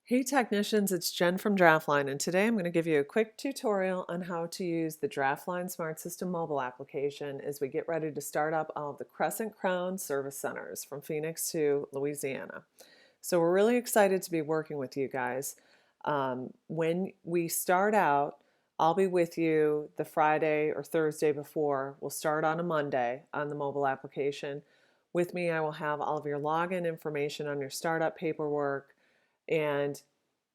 Hey technicians, it's Jen from Draftline, and today I'm going to give you a quick tutorial on how to use the Draftline Smart System mobile application as we get ready to start up all of the Crescent Crown service centers from Phoenix to Louisiana. So we're really excited to be working with you guys. When we start out, I'll be with you the Friday or Thursday before. We'll start on a Monday on the mobile application. With me, I will have all of your login information on your startup paperwork, and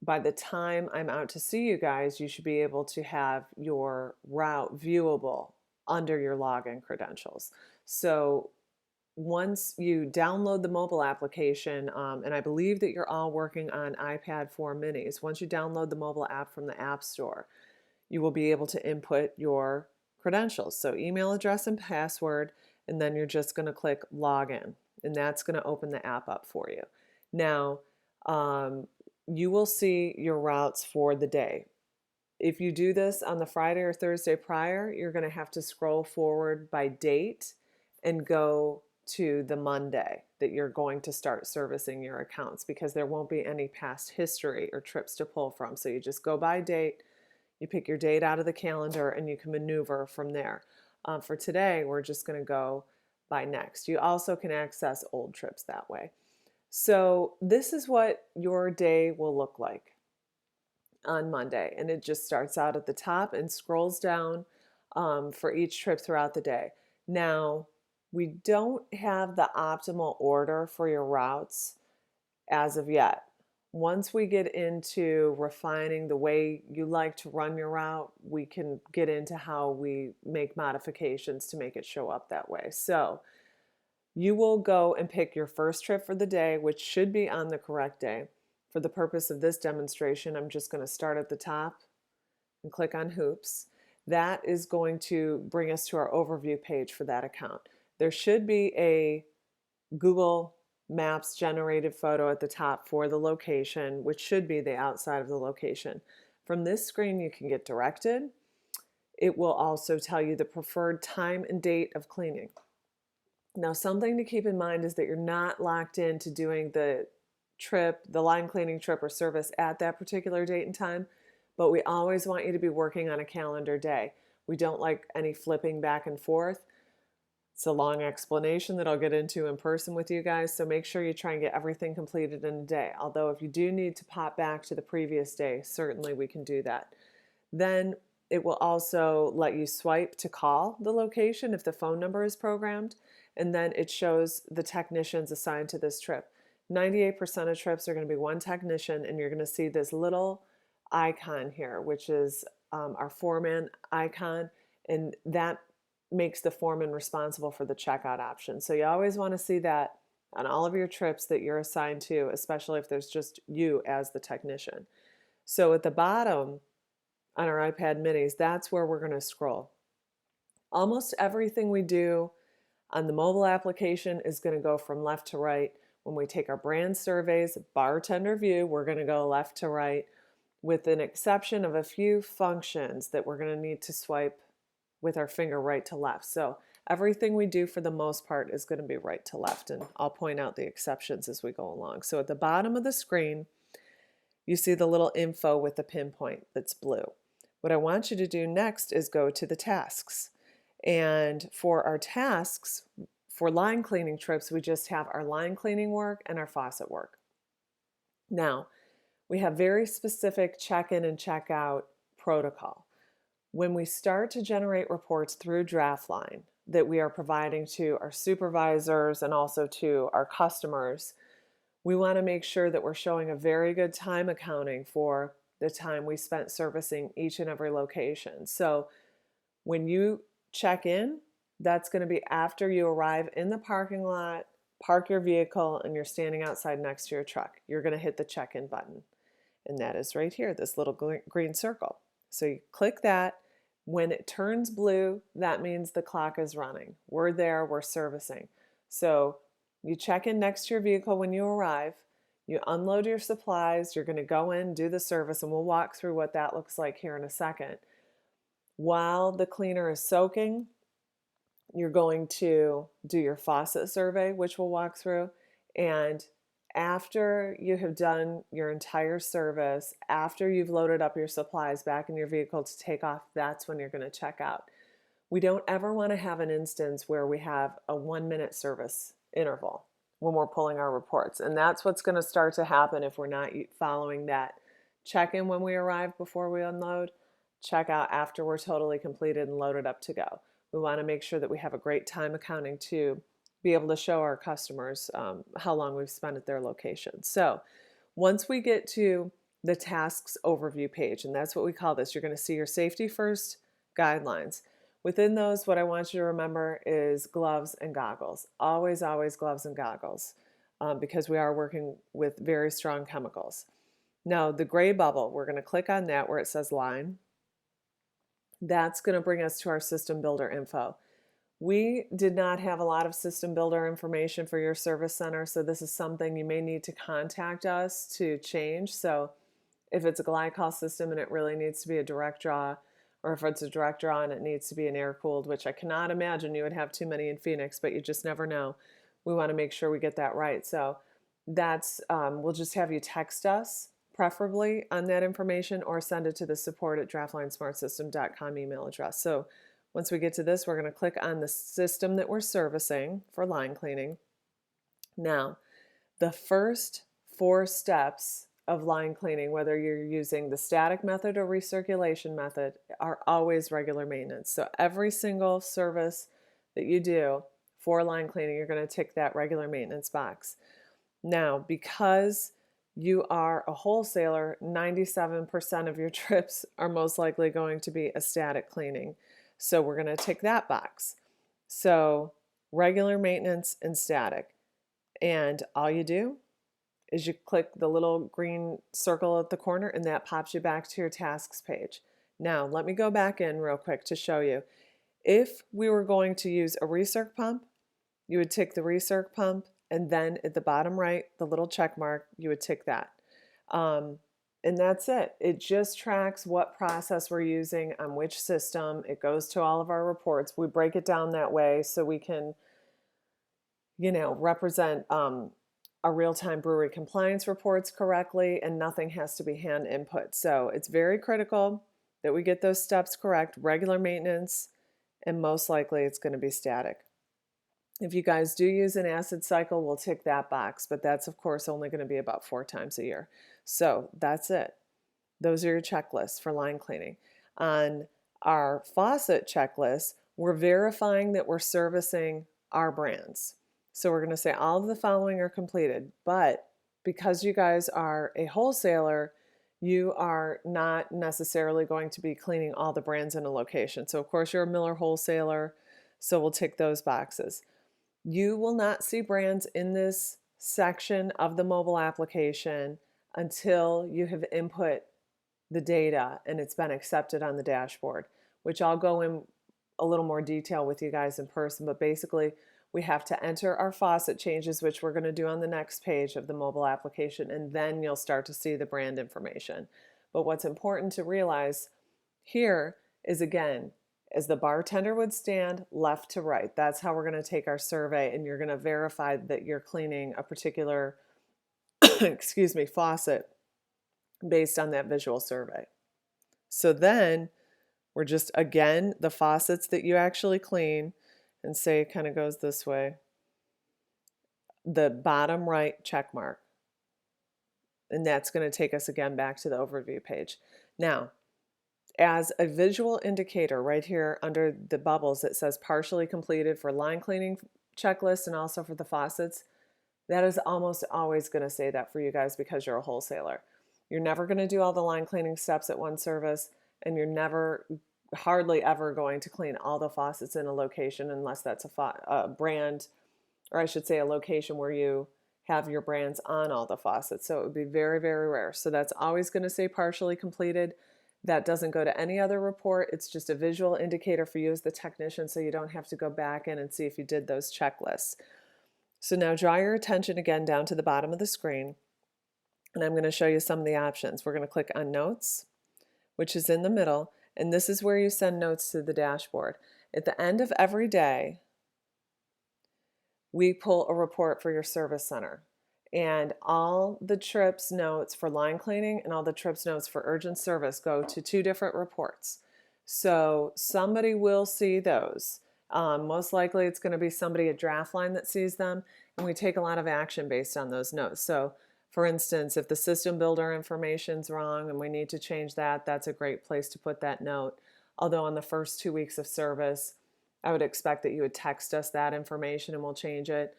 by the time I'm out to see you guys, you should be able to have your route viewable under your login credentials. So once you download the mobile application, and I believe that you're all working on iPad 4 minis, once you download the mobile app from the App Store, you will be able to input your credentials. So email address and password, and then you're just going to click login, and that's going to open the app up for you. Now, you will see your routes for the day. If you do this on the Friday or Thursday prior, you're going to have to scroll forward by date and go to the Monday that you're going to start servicing your accounts, because there won't be any past history or trips to pull from. So you just go by date, you pick your date out of the calendar, and you can maneuver from there. For today, we're just going to go by next. You also can access old trips that way. So this is what your day will look like on Monday, and it just starts out at the top and scrolls down for each trip throughout the day. Now, we don't have the optimal order for your routes as of yet. Once we get into refining the way you like to run your route, we can get into how we make modifications to make it show up that way. So you will go and pick your first trip for the day, which should be on the correct day. For the purpose of this demonstration, I'm just going to start at the top and click on Hoops. That is going to bring us to our overview page for that account. There should be a Google Maps generated photo at the top for the location, which should be the outside of the location. From this screen, you can get directed. It will also tell you the preferred time and date of cleaning. Now, something to keep in mind is that you're not locked into doing the trip, the line cleaning trip or service at that particular date and time, but we always want you to be working on a calendar day. We don't like any flipping back and forth. It's a long explanation that I'll get into in person with you guys, so make sure you try and get everything completed in a day. Although if you do need to pop back to the previous day, certainly we can do that. Then it will also let you swipe to call the location if the phone number is programmed, and then it shows the technicians assigned to this trip. 98% of trips are going to be one technician, and you're going to see this little icon here, which is our foreman icon, and that makes the foreman responsible for the checkout option. So you always want to see that on all of your trips that you're assigned to, especially if there's just you as the technician. So at the bottom on our iPad minis, that's where we're going to scroll. Almost everything we do on the mobile application is going to go from left to right. When we take our brand surveys, bartender view, we're going to go left to right, with an exception of a few functions that we're going to need to swipe with our finger right to left. So everything we do for the most part is going to be right to left, and I'll point out the exceptions as we go along. So at the bottom of the screen, you see the little info with the pinpoint that's blue. What I want you to do next is go to the tasks. And for our tasks, for line cleaning trips, we just have our line cleaning work and our faucet work. Now, we have very specific check-in and check-out protocol. When we start to generate reports through Draftline that we are providing to our supervisors and also to our customers, we want to make sure that we're showing a very good time accounting for the time we spent servicing each and every location. So when you check in, that's going to be after you arrive in the parking lot, park your vehicle, and you're standing outside next to your truck. You're going to hit the check-in button. And that is right here, this little green circle. So you click that. When it turns blue, that means the clock is running. We're there, we're servicing. So you check in next to your vehicle when you arrive, you unload your supplies, you're going to go in, do the service, and we'll walk through what that looks like here in a second. While the cleaner is soaking, you're going to do your faucet survey, which we'll walk through, and After you have done your entire service, after you've loaded up your supplies back in your vehicle to take off, that's when you're going to check out. We don't ever want to have an instance where we have a 1 minute service interval when we're pulling our reports. And that's what's going to start to happen if we're not following that check in when we arrive before we unload, check out after we're totally completed and loaded up to go. We want to make sure that we have a great time accounting to be able to show our customers how long we've spent at their location. So once we get to the tasks overview page, and that's what we call this, you're going to see your safety first guidelines. Within those, what I want you to remember is gloves and goggles. Always, always gloves and goggles, because we are working with very strong chemicals. Now, the gray bubble, we're going to click on that where it says line. That's going to bring us to our system builder info. We did not have a lot of system builder information for your service center, so this is something you may need to contact us to change. So if it's a glycol system and it really needs to be a direct draw, or if it's a direct draw and it needs to be an air-cooled, which I cannot imagine you would have too many in Phoenix, but you just never know. We want to make sure we get that right. So that's, we'll just have you text us, preferably on that information, or send it to the support@draftlinesmartsystem.com email address. So once we get to this, we're going to click on the system that we're servicing for line cleaning. Now, the first 4 steps of line cleaning, whether you're using the static method or recirculation method, are always regular maintenance. So every single service that you do for line cleaning, you're going to tick that regular maintenance box. Now, because you are a wholesaler, 97% of your trips are most likely going to be a static cleaning. So we're going to tick that box. So regular maintenance and static. And all you do is you click the little green circle at the corner and that pops you back to your tasks page. Now, let me go back in real quick to show you. If we were going to use a recirc pump, you would tick the recirc pump, and then at the bottom right, the little check mark, you would tick that. And that's it. It just tracks what process we're using on which system. It goes to all of our reports. We break it down that way so we can, represent our real-time brewery compliance reports correctly, and nothing has to be hand input. So it's very critical that we get those steps correct, regular maintenance, and most likely it's going to be static. If you guys do use an acid cycle, we'll tick that box, but that's of course only going to be about 4 times a year. So that's it. Those are your checklists for line cleaning. On our faucet checklist, we're verifying that we're servicing our brands. So we're going to say all of the following are completed, but because you guys are a wholesaler, you are not necessarily going to be cleaning all the brands in a location. So of course you're a Miller wholesaler, so we'll tick those boxes. You will not see brands in this section of the mobile application until you have input the data and it's been accepted on the dashboard, which I'll go in a little more detail with you guys in person. But basically, we have to enter our faucet changes, which we're going to do on the next page of the mobile application, and then you'll start to see the brand information. But what's important to realize here is, again, as the bartender would stand left to right. That's how we're going to take our survey, and you're going to verify that you're cleaning a particular faucet based on that visual survey. So then we're just, again, the faucets that you actually clean, and say it kind of goes this way, the bottom right check mark. And that's going to take us again back to the overview page. Now, as a visual indicator right here under the bubbles, it says partially completed for line cleaning checklist and also for the faucets. That is almost always going to say that for you guys because you're a wholesaler. You're never going to do all the line cleaning steps at one service, and you're hardly ever going to clean all the faucets in a location unless that's a brand, or I should say a location where you have your brands on all the faucets. So it would be very, very rare. So that's always going to say partially completed. That doesn't go to any other report. It's just a visual indicator for you as the technician, so you don't have to go back in and see if you did those checklists. So now draw your attention again down to the bottom of the screen, and I'm going to show you some of the options. We're going to click on Notes, which is in the middle, and this is where you send notes to the dashboard. At the end of every day, we pull a report for your service center. And all the trips notes for line cleaning and all the trips notes for urgent service go to two different reports. So somebody will see those. Most likely it's going to be somebody at Draftline that sees them, and we take a lot of action based on those notes. So for instance, if the system builder information's wrong and we need to change that, that's a great place to put that note. Although on the first 2 weeks of service, I would expect that you would text us that information and we'll change it.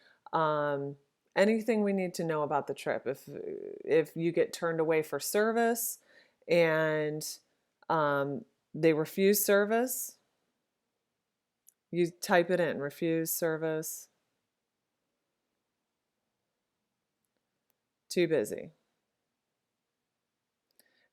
Anything we need to know about the trip. If you get turned away for service and they refuse service, you type it in, refuse service, too busy.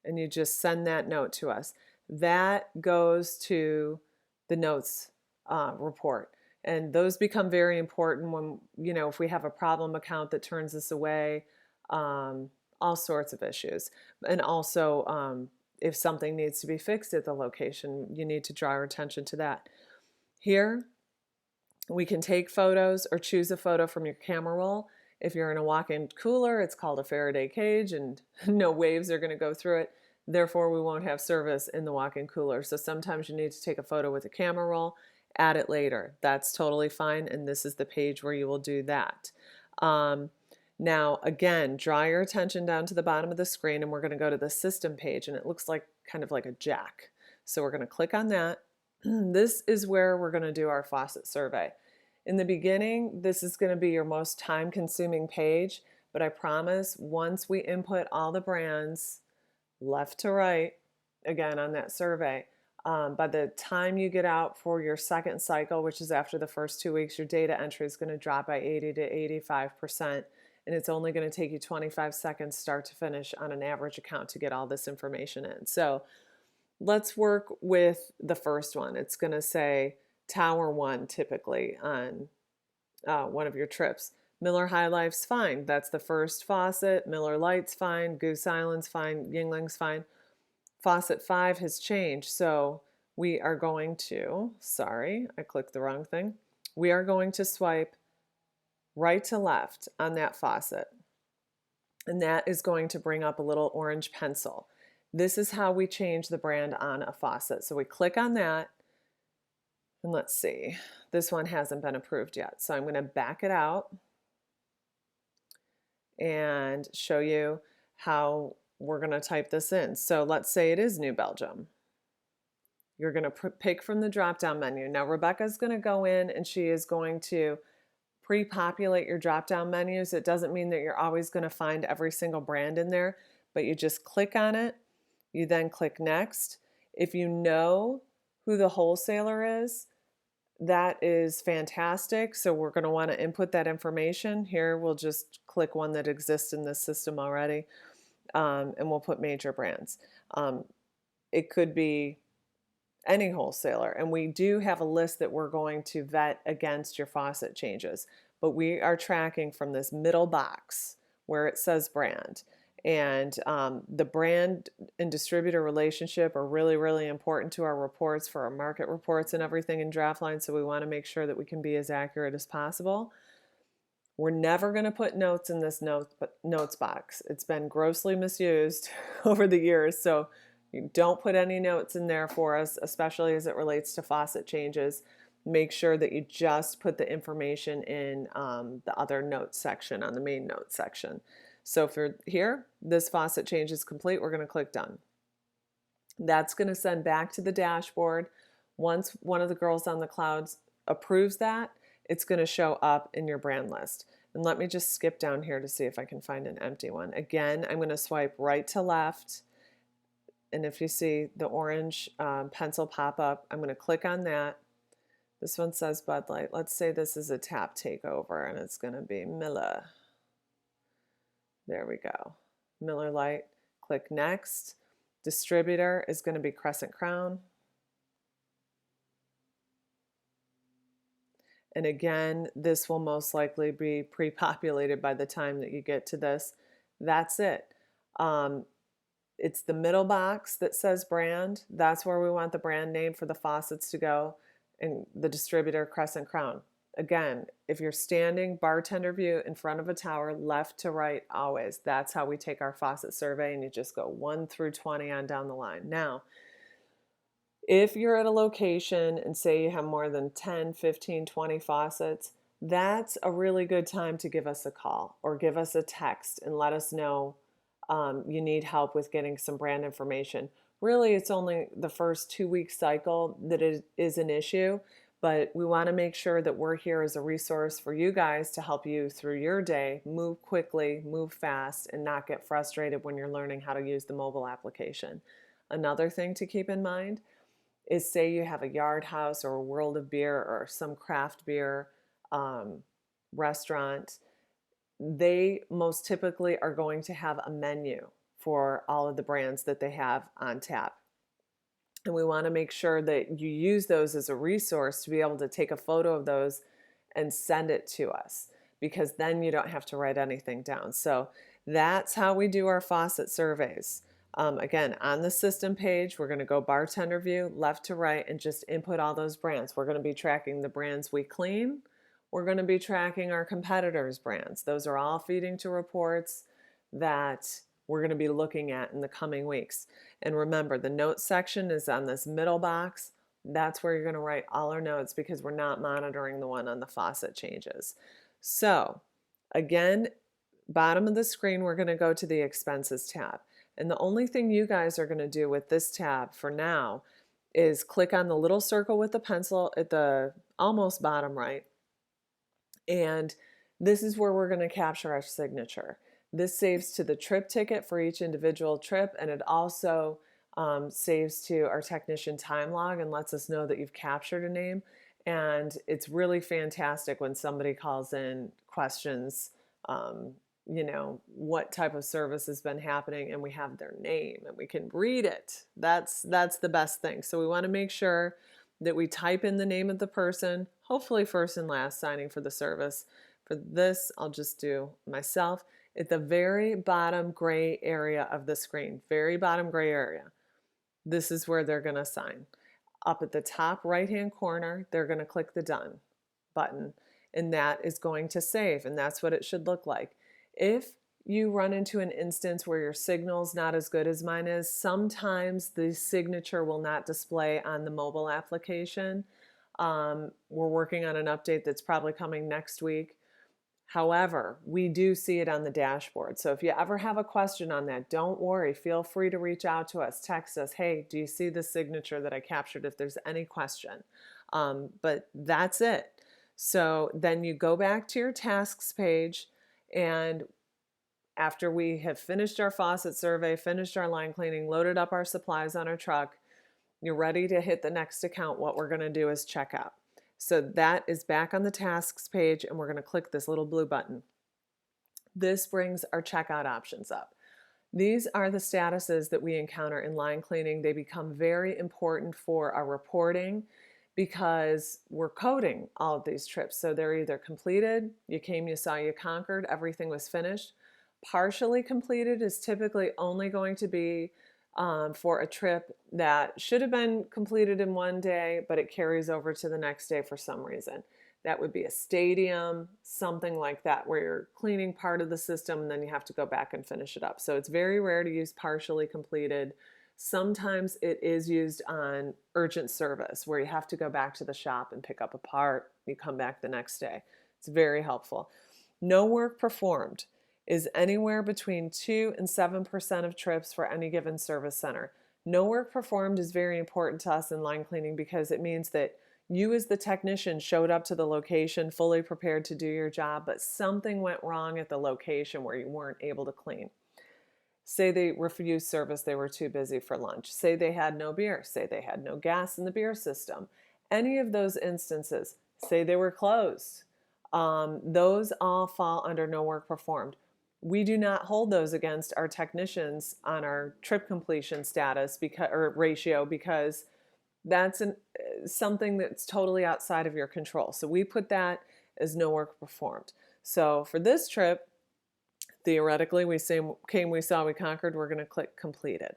And you just send that note to us. That goes to the notes report. And those become very important when, if we have a problem account that turns us away, all sorts of issues. And also, if something needs to be fixed at the location, you need to draw our attention to that. Here, we can take photos or choose a photo from your camera roll. If you're in a walk-in cooler, it's called a Faraday cage and no waves are going to go through it. Therefore, we won't have service in the walk-in cooler. So sometimes you need to take a photo with a camera roll, add it later. That's totally fine. And this is the page where you will do that. Now, again, draw your attention down to the bottom of the screen and we're going to go to the system page and it looks like kind of like a jack. So we're going to click on that. This is where we're going to do our faucet survey. In the beginning, this is going to be your most time-consuming page, but I promise once we input all the brands left to right, again on that survey, by the time you get out for your second cycle, which is after the first 2 weeks, your data entry is going to drop by 80 to 85%, and it's only going to take you 25 seconds start to finish on an average account to get all this information in. So let's work with the first one. It's going to say Tower 1 typically on one of your trips. Miller High Life's fine. That's the first faucet. Miller Lite's fine. Goose Island's fine. Yingling's fine. Faucet 5 has changed. So we are going to, sorry, I clicked the wrong thing. We are going to swipe right to left on that faucet. And that is going to bring up a little orange pencil. This is how we change the brand on a faucet. So we click on that. And let's see, this one hasn't been approved yet. So I'm going to back it out and show you how we're going to type this in. So let's say it is New Belgium. You're going to pick from the drop-down menu. Now Rebecca's going to go in and she is going to pre-populate your drop-down menus. It doesn't mean that you're always going to find every single brand in there, but you just click on it. You then click next. If you know who the wholesaler is, that is fantastic. So we're going to want to input that information. Here we'll just click one that exists in this system already, and we'll put major brands. It could be any wholesaler, and we do have a list that we're going to vet against your faucet changes, but we are tracking from this middle box where it says brand. And the brand and distributor relationship are really, really important to our reports, for our market reports and everything in Draftline. So we want to make sure that we can be as accurate as possible. We're never going to put notes in this notes box. It's been grossly misused over the years. So you don't put any notes in there for us, especially as it relates to faucet changes. Make sure that you just put the information in the other notes section, on the main notes section. So for here, this faucet change is complete. We're going to click done. That's going to send back to the dashboard. Once one of the girls on the clouds approves that, it's going to show up in your brand list. And let me just skip down here to see if I can find an empty one. Again, I'm going to swipe right to left. And if you see the orange pencil pop up, I'm going to click on that. This one says Bud Light. Let's say this is a tap takeover and it's going to be Miller. There we go. Miller Lite. Click next. Distributor is going to be Crescent Crown. And again, this will most likely be pre-populated by the time that you get to this. That's it. It's the middle box that says brand. That's where we want the brand name for the faucets to go, and the distributor, Crescent Crown. Again, if you're standing bartender view in front of a tower, left to right always. That's how we take our faucet survey, and you just go 1 through 20 on down the line. Now, if you're at a location and say you have more than 10, 15, 20 faucets, that's a really good time to give us a call or give us a text and let us know you need help with getting some brand information. Really, it's only the first 2 week cycle that it is an issue, but we want to make sure that we're here as a resource for you guys to help you through your day, move quickly, move fast, and not get frustrated when you're learning how to use the mobile application. Another thing to keep in mind is, say you have a Yard House or a World of Beer or some craft beer restaurant. They most typically are going to have a menu for all of the brands that they have on tap. And we want to make sure that you use those as a resource to be able to take a photo of those and send it to us, because then you don't have to write anything down. So that's how we do our faucet surveys. Again, on the system page, we're going to go bartender view, left to right, and just input all those brands. We're going to be tracking the brands we clean. We're going to be tracking our competitors' brands. Those are all feeding to reports that we're going to be looking at in the coming weeks. And remember, the notes section is on this middle box. That's where you're going to write all our notes, because we're not monitoring the one on the faucet changes. So again, bottom of the screen, we're going to go to the expenses tab. And the only thing you guys are going to do with this tab for now is click on the little circle with the pencil at the almost bottom right. And this is where we're going to capture our signature. This saves to the trip ticket for each individual trip, and it also saves to our technician time log and lets us know that you've captured a name. And it's really fantastic when somebody calls in questions, what type of service has been happening, and we have their name and we can read it. That's the best thing. So we want to make sure that we type in the name of the person, hopefully first and last, signing for the service. For this, I'll just do myself. At the very bottom gray area of the screen, very bottom gray area, this is where they're going to sign. Up at the top right-hand corner, they're going to click the Done button, and that is going to save, and that's what it should look like. If you run into an instance where your signal's not as good as mine is, sometimes the signature will not display on the mobile application. We're working on an update that's probably coming next week. However, we do see it on the dashboard. So if you ever have a question on that, don't worry. Feel free to reach out to us. Text us, hey, do you see the signature that I captured, if there's any question. But that's it. So then you go back to your tasks page, and after we have finished our faucet survey, finished our line cleaning, loaded up our supplies on our truck, you're ready to hit the next account. What we're going to do is check out. So that is back on the tasks page, and we're going to click this little blue button. This brings our checkout options up. These are the statuses that we encounter in line cleaning. They become very important for our reporting because we're coding all of these trips. So they're either completed, you came, you saw, you conquered, everything was finished. Partially completed is typically only going to be for a trip that should have been completed in one day, but it carries over to the next day for some reason. That would be a stadium, something like that, where you're cleaning part of the system and then you have to go back and finish it up. So it's very rare to use partially completed. Sometimes it is used on urgent service, where you have to go back to the shop and pick up a part. You come back the next day. It's very helpful. No work performed is anywhere between 2 and 7% of trips for any given service center. No work performed is very important to us in line cleaning, because it means that you as the technician showed up to the location fully prepared to do your job, but something went wrong at the location where you weren't able to clean. Say they refused service, they were too busy for lunch. Say they had no beer. Say they had no gas in the beer system. Any of those instances. Say they were closed. Those all fall under no work performed. We do not hold those against our technicians on our trip completion status or ratio, because that's something that's totally outside of your control. So we put that as no work performed. So for this trip, theoretically, we came, we saw, we conquered, we're going to click completed.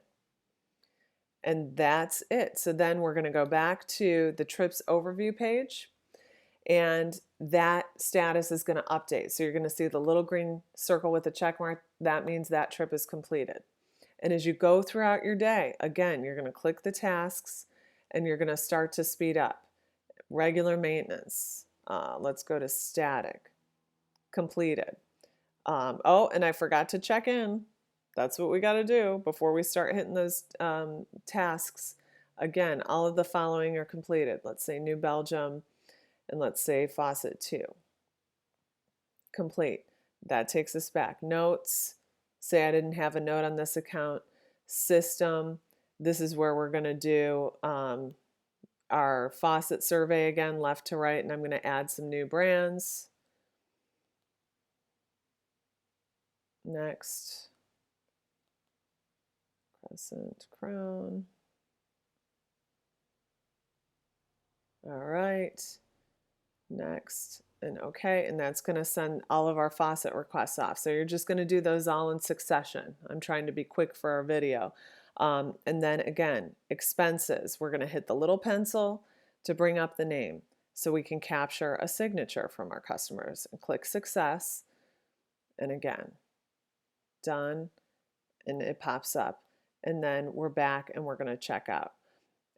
And that's it. So then we're going to go back to the trips overview page. and that status is going to update. So you're going to see the little green circle with a check mark. That means that trip is completed. And as you go throughout your day, again, you're going to click the tasks and you're going to start to speed up. Regular maintenance. Let's go to static. Completed. Oh, and I forgot to check in. That's what we got to do before we start hitting those tasks. Again, all of the following are completed. Let's say New Belgium, and let's say faucet 2. Complete. That takes us back. Notes. Say I didn't have a note on this account. System. This is where we're going to do our faucet survey again, left to right, and I'm going to add some new brands. Next. Crescent, Crown. All right. Next. And okay, and that's going to send all of our faucet requests off. So you're just going to do those all in succession. I'm trying to be quick for our video. And then again, expenses. We're going to hit the little pencil to bring up the name so we can capture a signature from our customers and click success. And again, done, and it pops up. And then we're back and we're going to check out.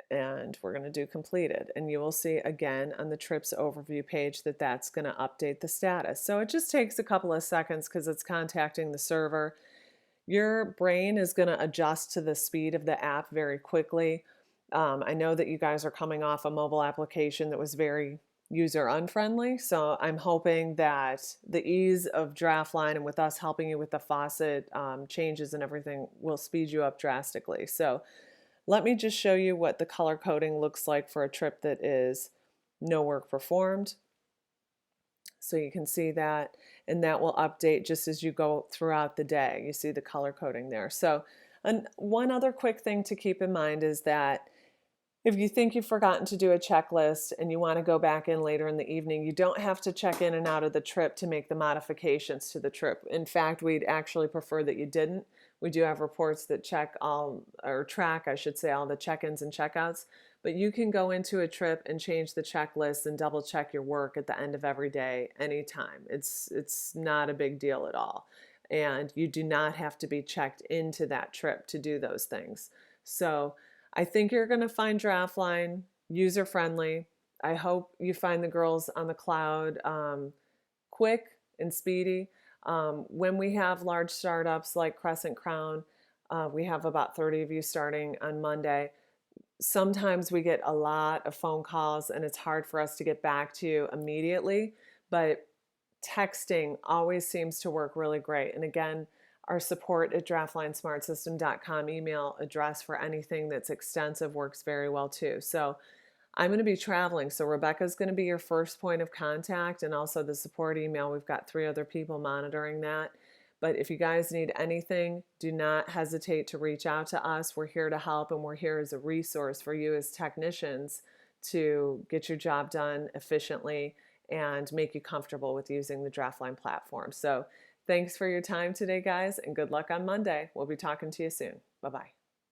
And we're going to do completed, and you will see again on the trips overview page that that's going to update the status. So it just takes a couple of seconds because it's contacting the server. Your brain is going to adjust to the speed of the app very quickly. I know that you guys are coming off a mobile application that was very user unfriendly, so I'm hoping that the ease of Draftline and with us helping you with the faucet changes and everything will speed you up drastically. So let me just show you what the color coding looks like for a trip that is no work performed. So you can see that, and that will update just as you go throughout the day. You see the color coding there. So one other quick thing to keep in mind is that if you think you've forgotten to do a checklist and you want to go back in later in the evening, you don't have to check in and out of the trip to make the modifications to the trip. In fact, we'd actually prefer that you didn't. We do have reports that check all, or track, I should say, all the check-ins and checkouts, but you can go into a trip and change the checklist and double check your work at the end of every day, anytime. It's not a big deal at all. And you do not have to be checked into that trip to do those things. So I think you're going to find Draftline user-friendly. I hope you find the girls on the cloud quick and speedy. When we have large startups like Crescent Crown, we have about 30 of you starting on Monday. Sometimes we get a lot of phone calls and it's hard for us to get back to you immediately, but texting always seems to work really great. And again, our support at draftlinesmartsystem.com email address for anything that's extensive works very well too. So I'm going to be traveling, so Rebecca's going to be your first point of contact, and also the support email. We've got 3 other people monitoring that. But if you guys need anything, do not hesitate to reach out to us. We're here to help, and we're here as a resource for you as technicians to get your job done efficiently and make you comfortable with using the Draftline platform. So thanks for your time today, guys, and good luck on Monday. We'll be talking to you soon. Bye-bye.